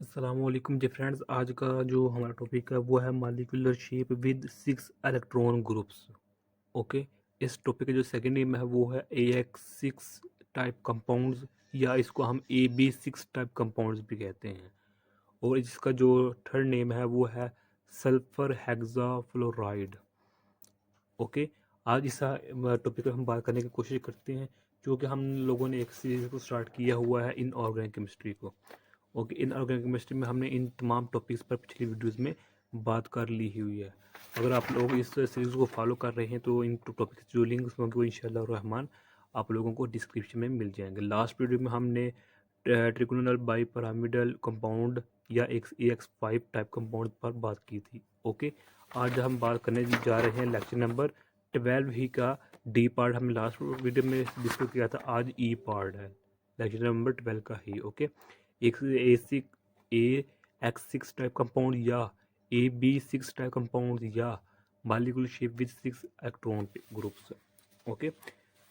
अस्सलामुअलैकुम जी फ्रेंड्स। आज का जो हमारा टॉपिक है वो है molecular shape with 6 electron groups. Okay. इस टॉपिक का जो सेकंड नेम है वो है AX6 टाइप कंपाउंड्स, या इसको हम AB6 टाइप कंपाउंड्स भी कहते हैं। और इसका जो थर्ड नेम है वो है सल्फर हेक्साफ्लोराइड। ओके। आज इस टॉपिक पर हम बात करने की कोशिश करते हैं, क्योंकि हम लोगों ने एक सीरीज को स्टार्ट किया हुआ है इन ऑर्गेनिक केमिस्ट्री को। ओके। इन ऑर्गेनिक केमिस्ट्री में हमने इन तमाम टॉपिक्स पर पिछली वीडियोस में बात कर ली हुई है। अगर आप लोग इस सीरीज़ को फॉलो कर रहे हैं तो इन टॉपिक्स जो लिंक्स होंगे वो इंशाल्लाह रहमान आप लोगों को डिस्क्रिप्शन में मिल जाएंगे। लास्ट वीडियो में हमने ट्रिगोनल बाईपिरामिडल कंपाउंड या AX5 टाइप कंपाउंड पर बात की थी। ओके। आज हम बात करने जा रहे हैं लेक्चर नंबर 12 ही का डी पार्ट। हमने लास्ट वीडियो में डिस्कस किया था, आज ई पार्ट है लेक्चर नंबर 12 का ही। ओके। AX6 टाइप कंपाउंड या AB6 टाइप कंपाउंड या molecular shape with 6 electron groups. Okay.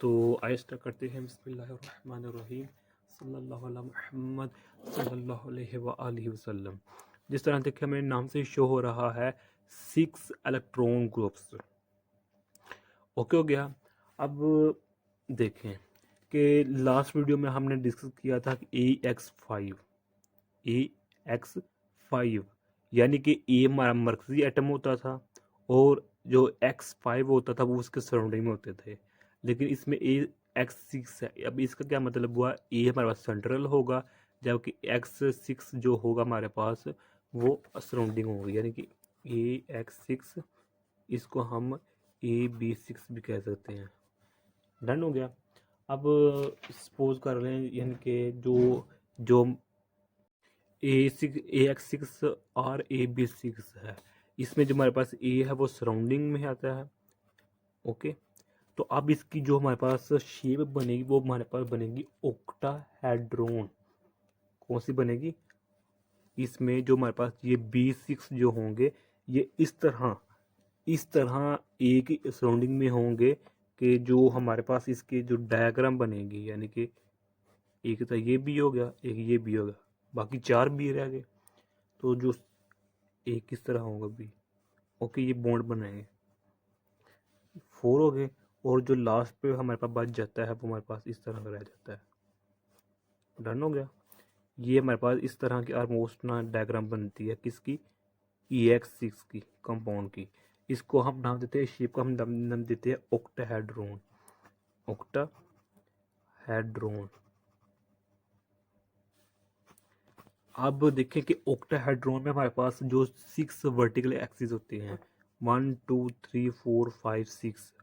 तो आइए स्टार्ट करते हैं। बिस्मिल्लाहिर्रहमानिर्रहीम सल्लल्लाहु अला मुहम्मद सल्लल्लाहु अलैहि व आलिहि वसल्लम। जिस तरह देखिए हमें नाम से शो हो रहा है 6 इलेक्ट्रॉन ग्रुप्स। ओके हो गया। अब देखें कि लास्ट वीडियो में हमने डिस्कस किया था कि AX5 यानी कि ए हमारा मरकजी एटम होता था और जो X5 होता था वो उसके सराउंडिंग में होते थे। लेकिन इसमें AX6 है। अब इसका क्या मतलब हुआ, ए हमारे पास सेंट्रल होगा जबकि X6 जो होगा हमारे पास वो सराउंडिंग होगी, यानी कि AX6 इसको हम AB6 भी कह सकते हैं। डन हो गया। अब सपोज कर रहे हैं यानी कि जो जो AX6 और AB6 है, इसमें जो हमारे पास ए है वो सराउंडिंग में आता है। ओके। तो अब इसकी जो हमारे पास शेप बनेगी वो हमारे पास बनेगी ऑक्टाहेड्रॉन। कौन सी बनेगी, इसमें जो हमारे पास ये B6 जो होंगे ये इस तरह ए की सराउंडिंग में होंगे कि जो हमारे पास इसके जो डायग्राम बनेगी, यानी कि एक तो ये भी हो गया, एक ये भी हो गया, बाकी 4 भी रह गए। तो जो एक किस तरह होगा भी। ओके। ये बॉन्ड बनाएंगे, 4 हो गए। और जो लास्ट पे हमारे पास बच जाता है वो हमारे पास इस तरह का रह जाता है। डन हो गया। ये हमारे पास इस तरह की ऑलमोस्ट ना डायग्राम बनती है किसकी, EX6 की कंपाउंड की। इसको हम नाम देते हैं, शेप का हम नाम देते हैं ऑक्टाहेड्रॉन। ऑक्टाहेड्रॉन। अब देखें कि ऑक्टाहेड्रॉन में हमारे पास जो 6 वर्टिकल एक्सिस होते हैं, 1 2 3 4 5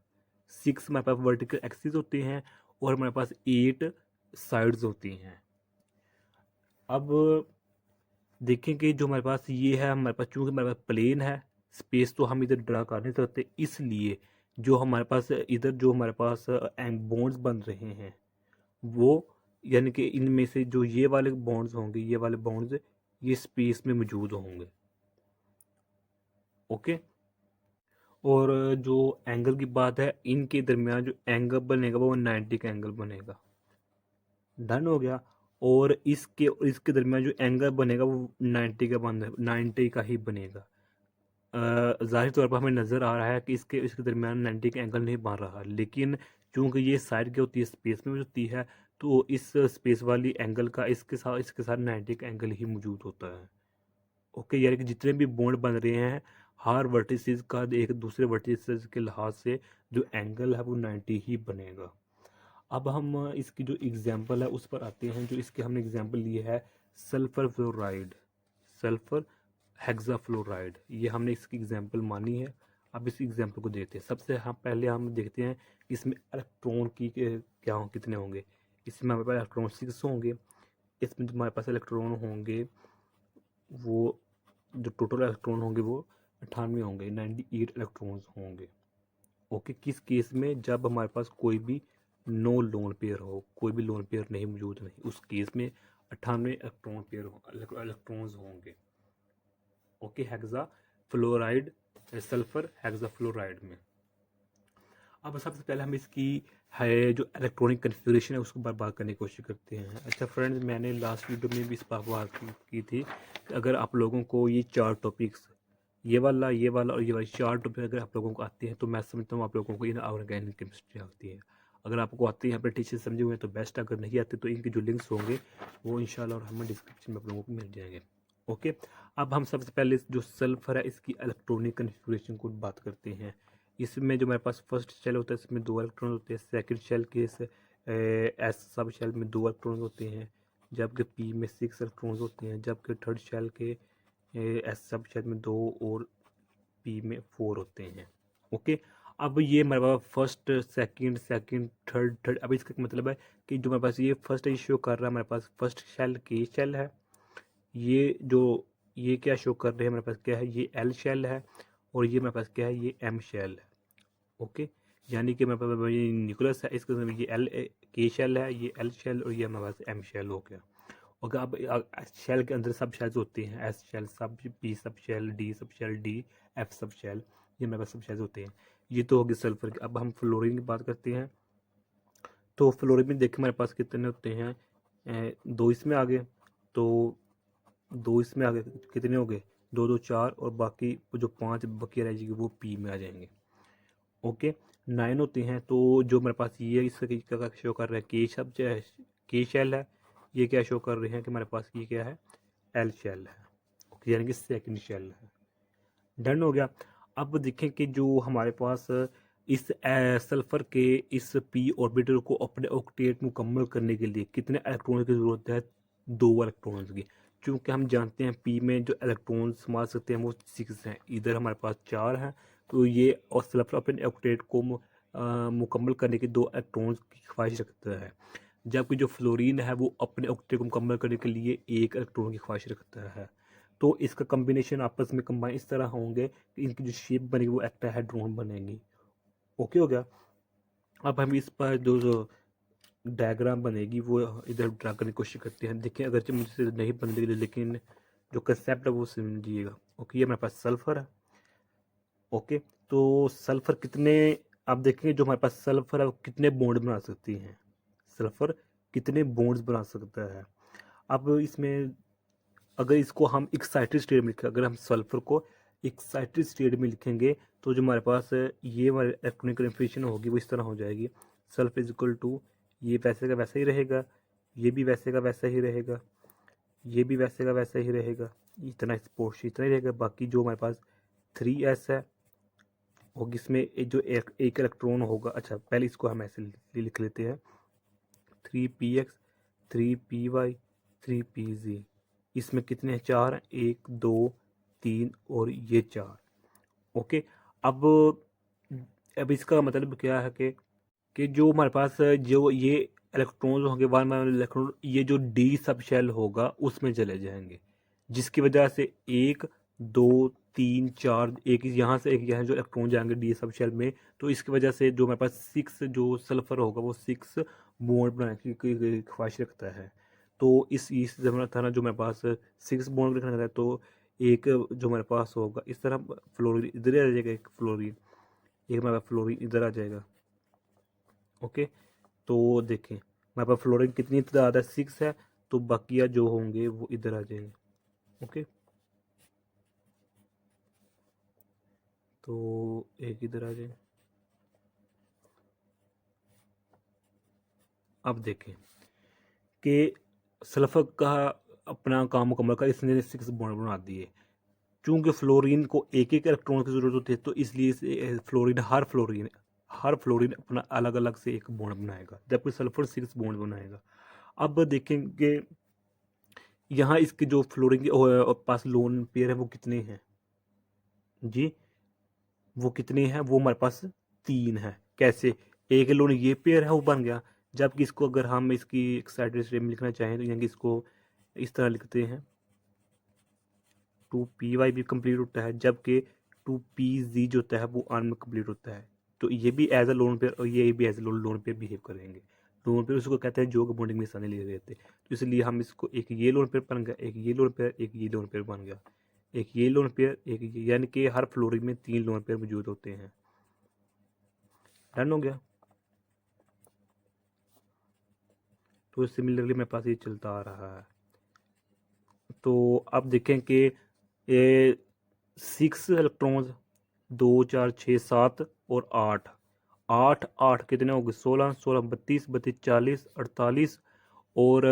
6 हमारे पास वर्टिकल एक्सिस होते हैं और हमारे पास 8 साइड्स होती हैं। अब देखें कि जो हमारे पास ये है, हमारे पास चूंकि हमारे पास प्लेन है, स्पेस तो हम इधर ड्रा कर नहीं सकते, इसलिए जो हमारे पास इधर जो हमारे पास बॉन्ड्स बन रहे हैं वो, यानी कि इनमें से जो ये वाले बॉन्ड्स होंगे, ये वाले बॉन्ड्स ये स्पेस में मौजूद होंगे। ओके। और जो एंगल की बात है, इनके दरमियान जो एंगल बनेगा वो 90 का एंगल बनेगा। डन हो गया। और इसके दरमियान जो एंगल बनेगा वो 90 का ही बनेगा। ज़ाहिर तौर पर हमें नज़र आ रहा है कि इसके इसके दरमियान 90 का एंगल नहीं बन रहा, लेकिन चूंकि ये साइड की होती है, स्पेस में होती है, तो इस स्पेस वाली एंगल का इसके साथ 90 का एंगल ही मौजूद होता है। ओके। यानी कि जितने भी बॉन्ड बन रहे हैं, हर वर्टिसेस का एक दूसरे वर्टिसेस के लिहाज से जो एंगल है वो 90 ही बनेगा। अब हम इसकी जो एग्जांपल है उस पर आते हैं। जो इसके हमने एग्जांपल लिए है सल्फर फ्लोराइड, सल्फर हेक्साफ्लोराइड, ये हमने इसकी एग्जांपल मानी है। अब इस एग्जांपल को देखते हैं। सबसे हम पहले हम देखते हैं इसमें इलेक्ट्रॉन की क्या कितने होंगे। इसमें हमारे पास इलेक्ट्रॉन 6 होंगे। इसमें जो हमारे पास इलेक्ट्रॉन होंगे वो, जो टोटल इलेक्ट्रॉन होंगे वो 98 होंगे, 98 इलेक्ट्रॉन्स होंगे। ओके। किस केस में, जब हमारे पास कोई भी नो लोन पेयर हो, कोई भी लोन पेयर नहीं मौजूद नहीं, उस केस में 98 इलेक्ट्रॉन्स होंगे। Okay. Hexa fluoride, sulphur hexa fluoride में। अब सबसे पहले हम इसकी है जो इलेक्ट्रॉनिक कन्फिग्रेशन है उसको बात करने की कोशिश करते हैं। अच्छा फ्रेंड्स, मैंने लास्ट वीडियो में भी इस पर बात की थी अगर आप लोगों को ये 4 टॉपिक्स, ये वाला और ये वाली 4 टॉपिक अगर आप लोगों को आते हैं तो मैं समझता हूँ आप लोगों को इनऑर्गेनिक केमिस्ट्री आती है। अगर आपको आती है, अपने टीचर समझे हुए हैं तो बेस्ट, अगर नहीं आते तो इनके जो लिंक्स होंगे वो इंशाल्लाह और हमें डिस्क्रिप्शन में आप लोगों को मिल जाएंगे। ओके, अब हम सबसे पहले जो सल्फर है इसकी इलेक्ट्रॉनिक कन्फिग्रेशन को बात करते हैं। इसमें जो मेरे पास फर्स्ट शेल होता है इसमें 2 इलेक्ट्रॉन होते हैं, सेकंड शेल के एस सब शेल में 2 इलेक्ट्रॉन होते हैं, जबकि पी में 6 इलेक्ट्रॉन होते हैं, जबकि थर्ड शेल के एस सब शेल में 2 और पी में 4 होते हैं। ओके, अब ये मेरे पास फर्स्ट सेकंड थर्ड, अब इसका मतलब है कि जो मेरे पास ये फर्स्ट शो कर रहा है मेरे पास फर्स्ट शेल के शेल है, ये जो ये क्या शो कर रहे हैं मेरे पास क्या है, ये एल शेल है, और ये मेरे पास क्या है, ये एम शेल है। ओके, यानी कि मेरे पास ये न्यूक्लियस है, इसका मतलब ये एल के शेल है, ये एल शेल, और ये मेरे पास एम शेल हो गया। ओके, अब शेल के अंदर सब शेल्स होते हैं, s sub shell, p sub shell, d sub shell, d f sub shell, ये मेरे पास सब शेल्स होते हैं। ये तो होगी सल्फर की। अब हम फ्लोरीन की बात करते हैं। तो फ्लोरीन में देखें मेरे पास कितने होते हैं, 2 इसमें आ गए, तो 2 इसमें आ गए, कितने हो गए, 2 2 4, और बाकी जो 5 बकिया रह जाएगी वो पी में आ जाएंगे। ओके, 9 होते हैं, तो जो मेरे पास ये इसका शो कर रहा है के शेल है, ये क्या शो कर रहे हैं कि मेरे पास ये क्या है, एल शेल है। ओके, यानी कि सेकंड शेल है। डन हो गया। अब देखें कि जो हमारे पास इस सल्फर के इस पी ऑर्बिटल को अपने ऑक्टेट मुकम्मल करने के लिए कितने इलेक्ट्रॉन की ज़रूरत है, 2 इलेक्ट्रॉन्स की। क्योंकि हम जानते हैं पी में जो इलेक्ट्रॉन समा सकते हैं वो 6 हैं, इधर हमारे पास 4 हैं, तो ये और सल्फर अपने ऑक्टेट को मुकम्मल करने के 2 इलेक्ट्रॉन्स की ख्वाहिश रखता है, जबकि जो फ्लोरीन है वो अपने ऑक्टेट को मुकम्मल करने के लिए 1 इलेक्ट्रॉन की ख्वाहिश रखता है। तो इसका कम्बिनेशन आपस में कंबाइन इस तरह होंगे कि इनकी जो शेप बनेगी वो एक्टाहेड्रॉन बनेगी। ओके हो गया। अब हम इस पर जो डायग्राम बनेगी वो इधर ड्रा करने की कोशिश करते हैं। देखिए अगरचे मुझसे नहीं बन रही लेकिन जो कंसेप्ट है वो समझिएगा। ओके, ये मेरे पास सल्फर है। ओके, तो सल्फर कितने, आप देखेंगे जो हमारे पास सल्फर है वो कितने बॉन्ड बना सकती हैं, सल्फर कितने बॉन्ड्स बना सकता है। अब इसमें अगर इसको हम एक्साइटेड स्टेट में लिखें, अगर हम सल्फर को एक्साइटेड स्टेट में लिखेंगे तो जो हमारे पास ये हमारी इलेक्ट्रॉनिक कन्फिग्रेशन होगी वो इस तरह हो जाएगी, सल्फर इज इक्वल टू, ये वैसे का वैसा ही रहेगा, ये भी वैसे का वैसा ही रहेगा, ये भी वैसे का वैसा ही रहेगा, इतना स्पोर्ट्स इतना ही रहेगा। बाकी जो हमारे पास 3s है और इसमें जो एक इलेक्ट्रॉन होगा, अच्छा पहले इसको हम ऐसे लिख लेते हैं, 3px 3py 3pz, इसमें कितने हैं, 4, 1 2 3 और ये 4। ओके, अब इसका मतलब क्या है कि जो हमारे पास जो ये इलेक्ट्रॉन्स होंगे, वन वन इलेक्ट्रॉन, ये जो डी सब शेल होगा उसमें चले जाएंगे, जिसकी वजह से 1 2 3 4, एक यहाँ से एक यहाँ जो इलेक्ट्रॉन जाएंगे डी सब शेल में, तो इसकी वजह से जो हमारे पास 6 जो सल्फर होगा वो 6 बॉन्ड बनाने की ख्वाहिश रखता है। तो इस जमाना था ना जो मेरे पास 6 बॉन्ड रखना है, तो एक जो हमारे पास होगा इस तरह फ्लोरीन इधर आ जाएगा, एक फ्लोरीन, एक हमारे पास फ्लोरीन इधर आ जाएगा। ओके, तो देखें हमारे पास फ्लोरीन कितनी तादाद है, 6 है, तो बाकिया जो होंगे वो इधर आ जाएंगे। ओके, तो एक इधर आ जाए। अब देखें कि सल्फर का अपना काम मुकम्मल कर इसने 6 बॉन्ड बना दिए। चूंकि फ्लोरीन को एक एक इलेक्ट्रॉन की जरूरत होती है तो इसलिए हर फ्लोरीन अपना अलग अलग से एक बॉन्ड बनाएगा, जबकि सल्फर 6 बॉन्ड बनाएगा। अब देखेंगे यहाँ इसके जो फ्लोरीन के पास लोन पेयर है वो कितने हैं जी, वो कितने हैं, वो हमारे पास 3 है। कैसे, एक लोन ये पेयर है वो बन गया, जबकि इसको अगर हम इसकी एक्साइटेड स्टेट में लिखना चाहें तो यानी इसको इस तरह लिखते हैं, 2py भी कंप्लीट होता है, जबकि 2pz जो होता है वो अनकम्प्लीट होता है। तो ये भी एज अ लोन पेयर और ये भी as a lone pair behave करेंगे। लोन पेयर उसको कहते हैं जो बॉन्डिंग में सामने ले रहते, तो इसलिए हम इसको एक ये लोन पेयर बन गया, एक ये लोन पेयर, एक ये लोन पेयर बन गया, एक ये लोन पेयर, एक ये, यानी कि हर फ्लोरीन में 3 लोन पेयर मौजूद होते हैं। डन हो गया। तो सिमिलरली मेरे पास ये चलता आ रहा है। तो आप देखें कि ये 6 इलेक्ट्रॉन्स, 2 4 6 7 और 8, 8 कितने हो गए, 16 16 32 32 40 48 और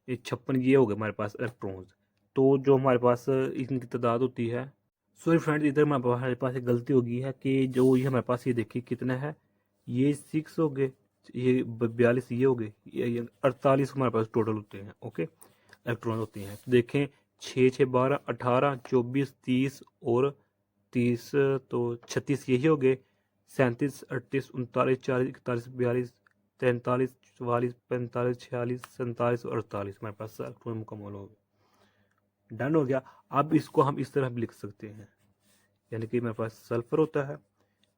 ये 56 ये हो गए हमारे पास इलेक्ट्रॉन्स। तो जो हमारे पास इनकी तादाद होती है, सॉरी फ्रेंड्स, इधर हमारे पास एक गलती हो गई है कि जो ये हमारे पास ये देखिए कितना है, ये 6 हो गए, ये 42 ये हो गए, ये 48 हमारे पास टोटल होते हैं। ओके, इलेक्ट्रॉन होते हैं। तो देखें 6 6 12 18 24 30 और 30 तो 36 यही हो गए, 37 38 39 40 41 42 43 44 45 46 47 और 48 हमारे पास इलेक्ट्रॉन मुकम्मल हो गए। डन हो गया। अब इसको हम इस तरह भी लिख सकते हैं, यानी कि हमारे पास सल्फर होता है,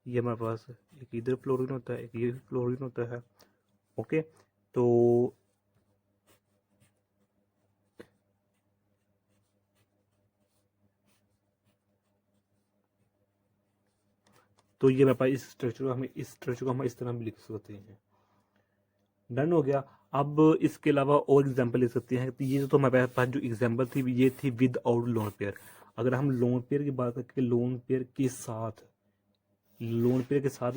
ये हमारे पास एक इधर फ्लोरीन होता है, एक ये फ्लोरीन होता है। ओके, तो ये हमारे पास इस स्ट्रक्चर को हम इस तरह भी लिख सकते हैं। डन हो गया। अब इसके अलावा और एग्जांपल ले सकते हैं। तो ये तो हमारे पास जो एग्जांपल थी ये थी विद आउट लोन पेयर। अगर हम लोन पेयर की बात करें, लोन पेयर के साथ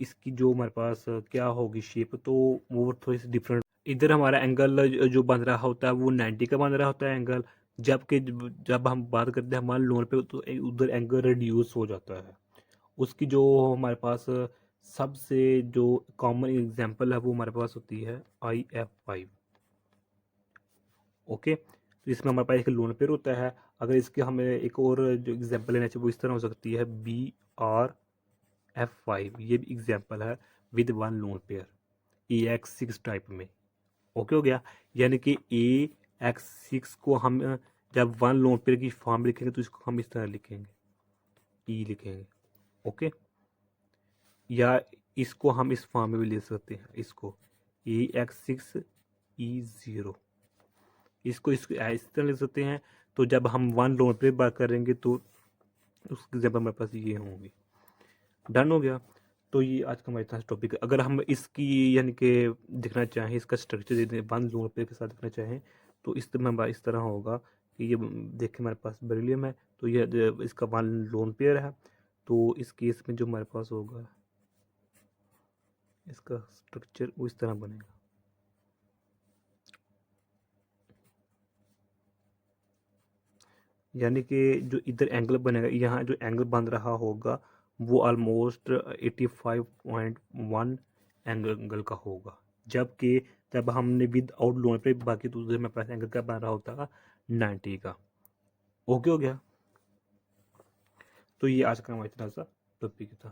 इसकी जो हमारे पास क्या होगी शेप, तो वो थोड़ी सी डिफरेंट। इधर हमारा एंगल जो बन रहा होता है वो 90 का बन रहा होता है एंगल, जबकि जब हम बात करते हैं हमारे लोन पे, तो उधर एंगल रिड्यूस हो जाता है। उसकी जो हमारे पास सबसे जो कॉमन एग्जांपल है वो हमारे पास होती है IF5। ओके, तो इसमें हमारे पास एक लोन पेयर होता है। अगर इसके हमें एक और जो एग्जांपल लेना चाहिए वो इस तरह हो सकती है BRF5, ये भी एग्जांपल है with one lone pair AX6 type में। ओके हो गया, यानी कि AX6 को हम जब वन लोन पेयर की फॉर्म लिखेंगे तो इसको हम इस तरह लिखेंगे, ई लिखेंगे। ओके, या इसको हम इस फॉर्म में भी ले सकते हैं, इसको AX6E0, इसको इस तरह लिख सकते हैं। तो जब हम वन लोन पे बात करेंगे तो उस एग्जाम्पल हमारे पास ये होंगे। डन हो गया। तो ये आज का हमारे पास टॉपिक है। अगर हम इसकी यानी कि देखना चाहें, इसका स्ट्रक्चर वन लोन पे के साथ देखना चाहें, तो इस तरह होगा कि ये देखें हमारे पास बेरिलियम है, तो ये इसका वन लोन पेयर है। तो इस केस में जो हमारे पास होगा इसका स्ट्रक्चर वो इस तरह बनेगा। यानी कि जो इधर एंगल बनेगा, यहाँ जो एंगल बन रहा होगा वो ऑलमोस्ट 85.1 एंगल का होगा, जबकि जब हमने विद आउट लोन पे बाकी तो उधर मेरे पास एंगल का बन रहा होता है 90 का। ओके हो गया। तो ये आज का हमारा इतना सा टॉपिक था।